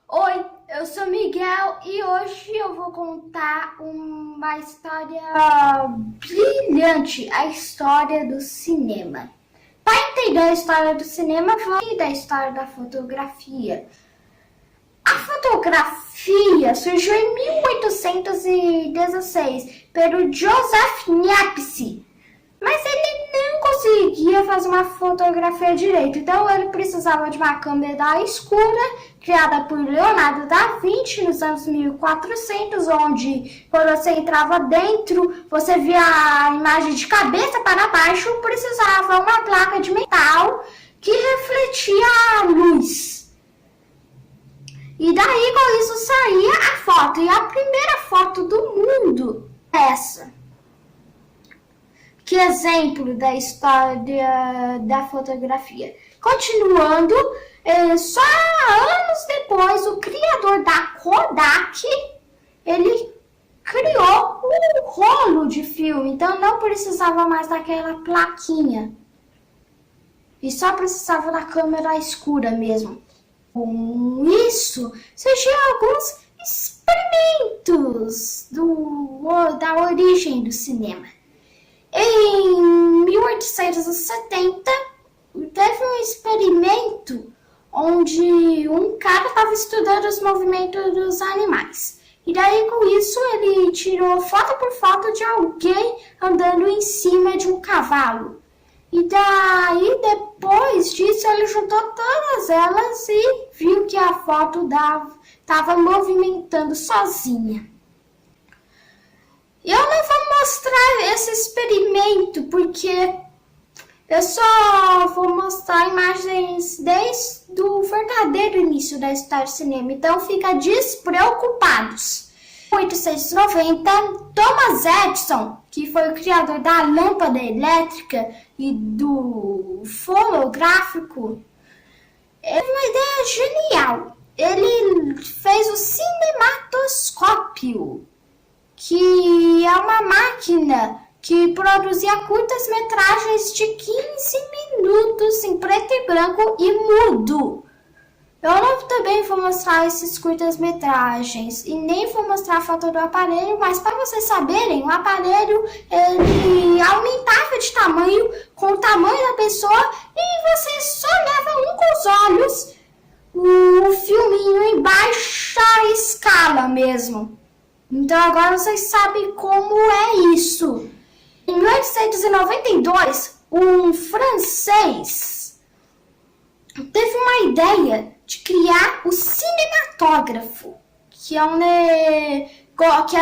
Oi, eu sou Miguel e hoje eu vou contar uma história brilhante, a história do cinema. Para entender a história do cinema, vamos da história da fotografia. A fotografia surgiu em 1816 pelo Joseph Niepce, mas ele não conseguia fazer uma fotografia direito, então ele precisava de uma câmera escura criada por Leonardo da Vinci nos anos 1400, onde quando você entrava dentro, você via a imagem de cabeça para baixo, precisava uma placa de metal que refletia a luz. E daí com isso saía a foto, e a primeira foto do mundo é essa. Que exemplo da história da fotografia. Continuando, só anos depois, o criador da Kodak, ele criou um rolo de filme, então não precisava mais daquela plaquinha. E só precisava da câmera escura mesmo. Com isso, surgiram alguns experimentos da origem do cinema. Em 1870, teve um experimento onde um cara estava estudando os movimentos dos animais. E daí, com isso, ele tirou foto por foto de alguém andando em cima de um cavalo. E daí, depois disso, ele juntou todas elas e viu que a foto estava movimentando sozinha. Eu não vou mostrar esse experimento, porque eu só vou mostrar imagens desde o verdadeiro início da história do cinema, então fica despreocupados. Em 1890, Thomas Edison, que foi o criador da lâmpada elétrica e do fonográfico, teve uma ideia genial. Ele fez o cinematoscópio, que é uma máquina que produzia curtas-metragens de 15 minutos em preto e branco e mudo. Eu não também vou mostrar esses curtas-metragens e nem vou mostrar a foto do aparelho, mas para vocês saberem, o aparelho ele aumentava de tamanho com o tamanho da pessoa e você só leva um com os olhos o filminho em baixa escala mesmo. Então agora vocês sabem como é isso. Em 1892, um francês teve uma ideia de criar o cinematógrafo, que era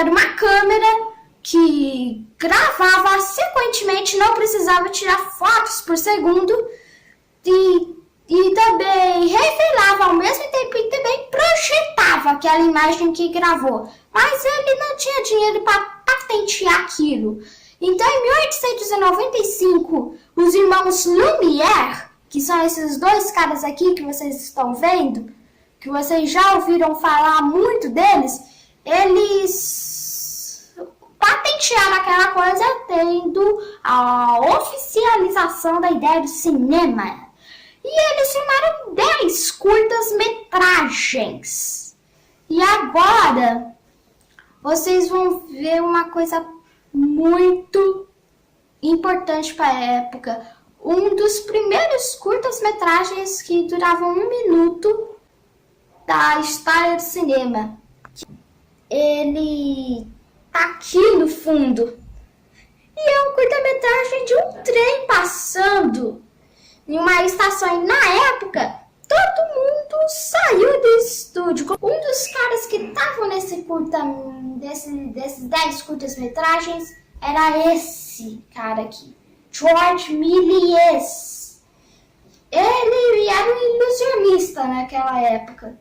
uma câmera que gravava sequentemente, não precisava tirar fotos por segundo e também revelava ao mesmo tempo e também projetava aquela imagem que gravou. Mas ele não tinha dinheiro para patentear aquilo. Então, em 1895, os irmãos Lumière, que são esses dois caras aqui que vocês estão vendo, que vocês já ouviram falar muito deles, eles patentearam aquela coisa tendo a oficialização da ideia do cinema. E eles filmaram 10 curtas-metragens. E agora, vocês vão ver uma coisa muito importante para a época. Um dos primeiros curtas-metragens que duravam 1 minuto da história do cinema. Ele tá aqui no fundo. E é um curta-metragem de um trem passando em uma estação. E na época, todo mundo saiu do estúdio. Um dos caras que estavam nesse desses 10 curtas-metragens era esse cara aqui, Georges Méliès. Ele era um ilusionista naquela época.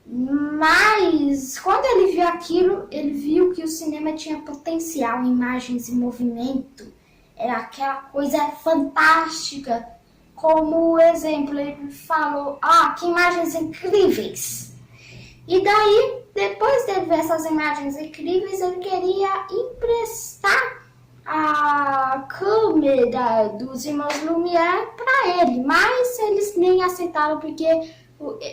Mas quando ele viu aquilo, ele viu que o cinema tinha potencial, imagens em movimento. Era aquela coisa fantástica. Como exemplo, ele falou, que imagens incríveis. E daí, depois de ver essas imagens incríveis, ele queria emprestar a câmera dos irmãos Lumière para ele. Mas eles nem aceitaram porque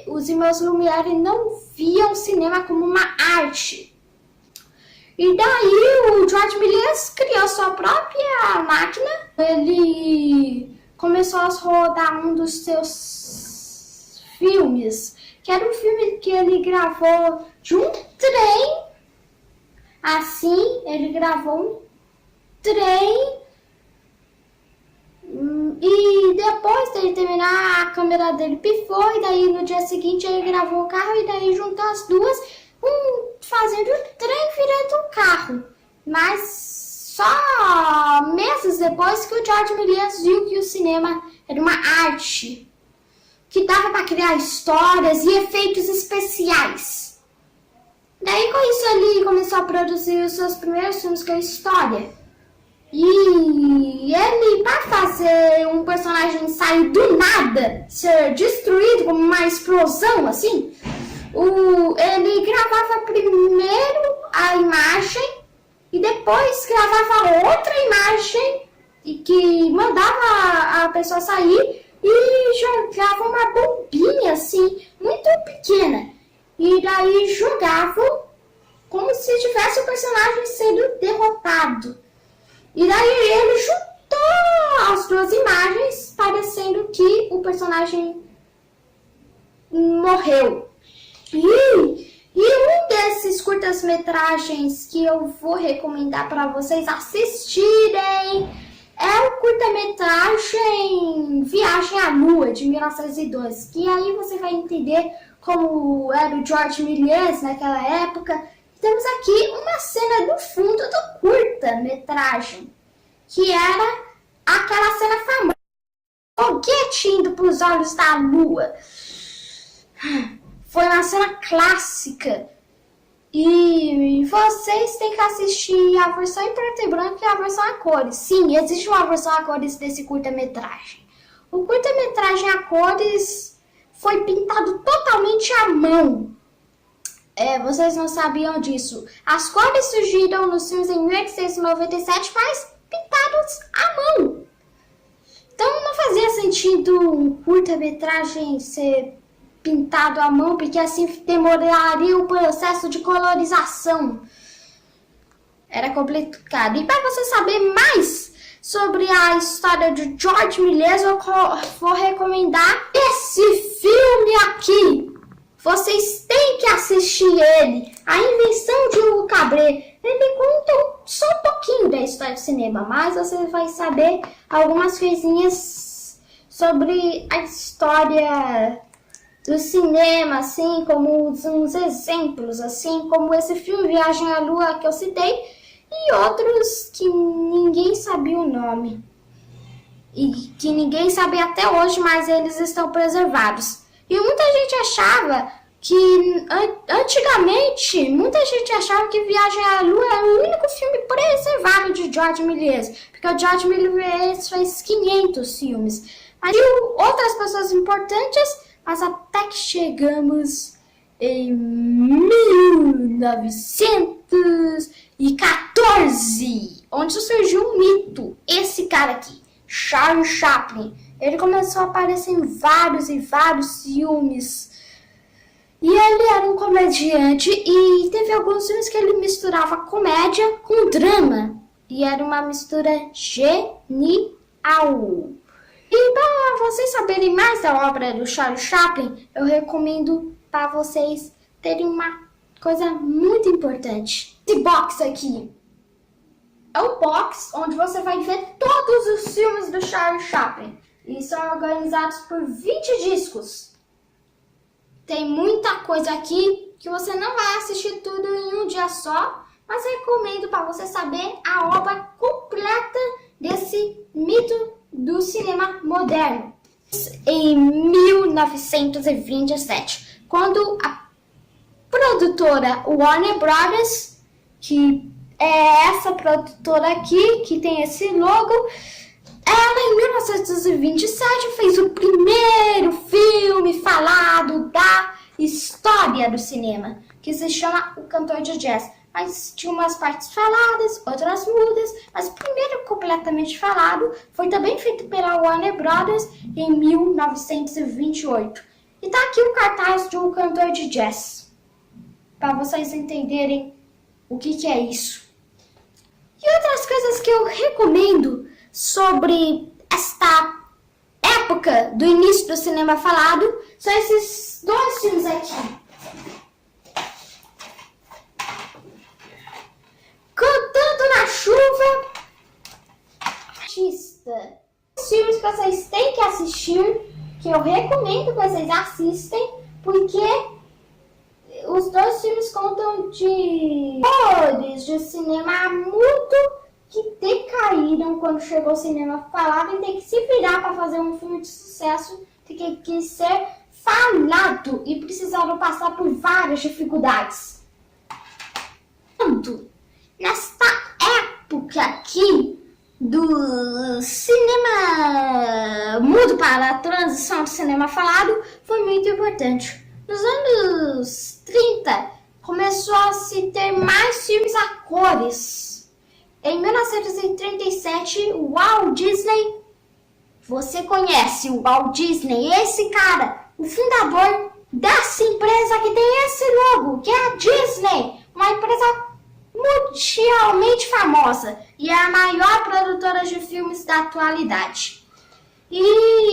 os irmãos Lumière não viam o cinema como uma arte. E daí o George Méliès criou sua própria máquina. Ele começou a rodar um dos seus filmes, que era um filme que ele gravou de um trem. Assim, ele gravou um trem. E depois dele terminar, a câmera dele pifou. E daí no dia seguinte ele gravou o carro. E daí juntou as duas, fazendo o trem virando um carro. Mas só meses depois que o George Méliès viu que o cinema era uma arte, que dava para criar histórias e efeitos especiais. Daí com isso ele começou a produzir os seus primeiros filmes com a história. E ele, para fazer um personagem sair do nada, ser destruído como uma explosão assim, ele gravava primeiro a imagem e depois gravava outra imagem e que mandava a pessoa sair e jogava uma bombinha assim, muito pequena. E daí jogavam como se tivesse o personagem sendo derrotado. E daí ele juntou as duas imagens, parecendo que o personagem morreu. E um desses curtas-metragens que eu vou recomendar para vocês assistirem é o curta-metragem Viagem à Lua, de 1902. Que aí você vai entender como era o George Méliès naquela época. Temos aqui uma cena do fundo do curta-metragem, que era aquela cena famosa, foguete indo para os olhos da lua. Foi uma cena clássica. E vocês têm que assistir a versão em preto e branco e a versão a cores. Sim, existe uma versão a cores desse curta-metragem. O curta-metragem a cores foi pintado totalmente à mão. Vocês não sabiam disso. As cores surgiram nos filmes em 1897, mas pintados à mão. Então não fazia sentido um curta-metragem ser pintado à mão, porque assim demoraria o processo de colorização. Era complicado. E para você saber mais sobre a história de George Méliès, eu vou recomendar esse filme aqui. Vocês têm que assistir ele, A Invenção de Hugo Cabret. Ele conta só um pouquinho da história do cinema, mas você vai saber algumas coisinhas sobre a história do cinema, assim como uns exemplos, assim como esse filme Viagem à Lua que eu citei, e outros que ninguém sabia o nome. E que ninguém sabe até hoje, mas eles estão preservados. E muita gente achava que, antigamente, que Viagem à Lua era o único filme preservado de George Méliès, porque o George Méliès fez 500 filmes. Mas outras pessoas importantes, mas até que chegamos em 1914, onde surgiu um mito, esse cara aqui, Charles Chaplin. Ele começou a aparecer em vários e vários filmes. E ele era um comediante e teve alguns filmes que ele misturava comédia com drama. E era uma mistura genial. E para vocês saberem mais da obra do Charles Chaplin, eu recomendo para vocês terem uma coisa muito importante. Esse box aqui é o box onde você vai ver todos os filmes do Charles Chaplin. E são organizados por 20 discos. Tem muita coisa aqui que você não vai assistir tudo em um dia só, mas recomendo para você saber a obra completa desse mito do cinema moderno. Em 1927, quando a produtora Warner Brothers, que é essa produtora aqui, que tem esse logo, ela em 1927 fez o primeiro filme falado da história do cinema, que se chama O Cantor de Jazz. Mas tinha umas partes faladas, outras mudas, mas o primeiro completamente falado foi também feito pela Warner Brothers em 1928. E tá aqui o cartaz de um cantor de jazz, para vocês entenderem o que é isso. E outras coisas que eu recomendo sobre esta época do início do cinema falado são esses dois filmes aqui. Cantando na Chuva, artista. Os filmes que vocês têm que assistir, que eu recomendo que vocês assistem, porque os dois filmes contam de cores de cinema mudo que decaíram quando chegou o cinema falado e tem que se virar para fazer um filme de sucesso, tem que ser falado e precisaram passar por várias dificuldades. Nesta época aqui do cinema mudo para a transição do cinema falado foi muito importante. Nos anos 30 começou a se ter mais filmes a cores. Em 1937, o Walt Disney, você conhece o Walt Disney, esse cara, o fundador dessa empresa que tem esse logo, que é a Disney, uma empresa mundialmente famosa e é a maior produtora de filmes da atualidade. E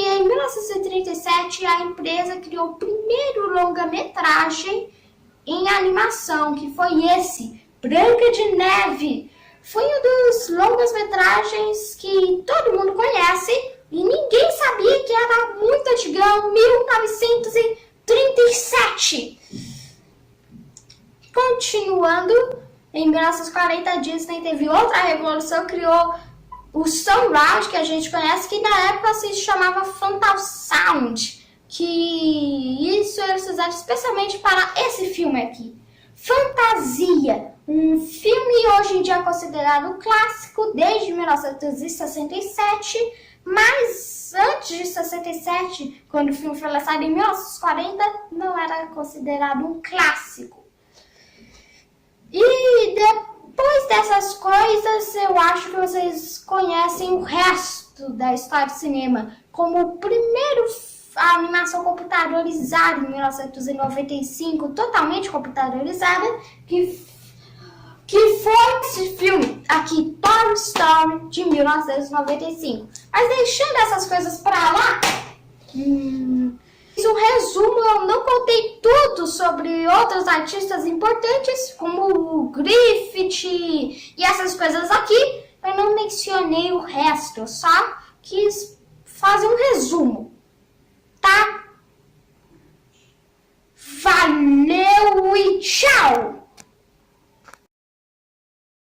em 1937 a empresa criou o primeiro longa-metragem em animação, que foi esse, Branca de Neve. Foi um dos longas-metragens que todo mundo conhece e ninguém sabia que era muito antigão, 1937. Continuando, em 1940 a Disney teve outra revolução, criou o Surround, que a gente conhece, que na época se chamava Phantom Sound, que isso eles fizeram especialmente para esse filme aqui. Fantasia, um filme hoje em dia considerado clássico desde 1967, mas antes de 67, quando o filme foi lançado em 1940, não era considerado um clássico. E depois dessas coisas, eu acho que vocês conhecem o resto da história do cinema, como o primeiro a animação computadorizada em 1995, totalmente computadorizada, que foi esse filme aqui, Toy Story, de 1995. Mas deixando essas coisas pra lá, fiz um resumo, eu não contei tudo sobre outros artistas importantes, como o Griffith e essas coisas aqui, eu não mencionei o resto, eu só quis fazer um resumo, tá?